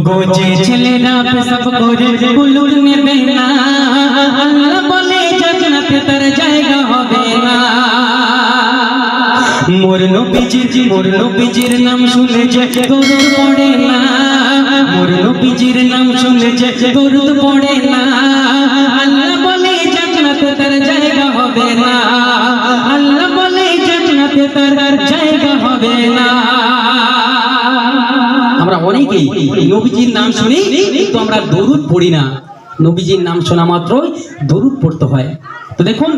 গোজে ছেলেরা সব করে কুলুর নেবে না, আল্লাহ বলে জান্নাতে তার জায়গা হবে না। মোর নবীজির নাম শুনলে যে দরুদ পড়ে না, মোর নবীজির নাম শুনলে যে দরুদ পড়ে না, আল্লাহ বলে জান্নাতে তার জায়গা হবে না, আল্লাহ বলে জান্নাতে তার জায়গা হবে না। আমরা অনেকেই নবীজির নাম শুনি কিন্তু আমরা দরুদ পড়ি না। নবীজির নাম শোনা মাত্রই দরুদ পড়তে হয়। তো দেখুন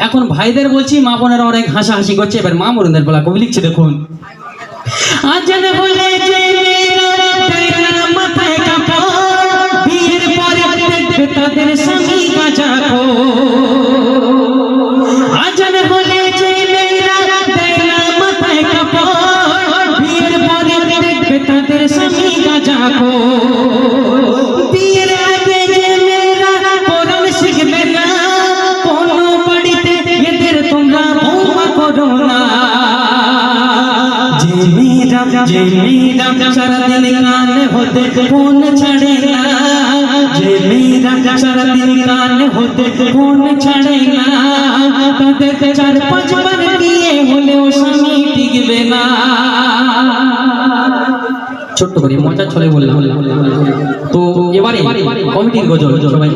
এখন ভাইদের বলছি, মা বোনেরা অনেক হাসাহাসি করছে, এবার মা বোনদের বলা কবি লিখছে দেখুন। আজান বলে যে মেয়েরা মাথায় কাপড়, বিয়ের পরে দেখবে তাদের স্বামী গাঁজাখোর। আজান বলে যে মেয়েরা মাথায় কাপড়, বিয়ের পরে দেখবে তাদের স্বামী গাঁজাখোর। বিয়ের আগে যে মেয়েরা কোরআন শিখবে না, কোনো বাড়িতে এদের তোমরা বৌমা করো না। যে মেয়েরা সারাদিন কানে হতে ফোন ছাড়ে না, যে মেয়েরা সারাদিন কানে হতে ফোন ছাড়ে না, তাদের 4-5 বার বিয়ে হলেও স্বামী টিকবে না। ছোট্ট করে মজা ছলে বললাম। তো এবারে কমিটির গজল সবাই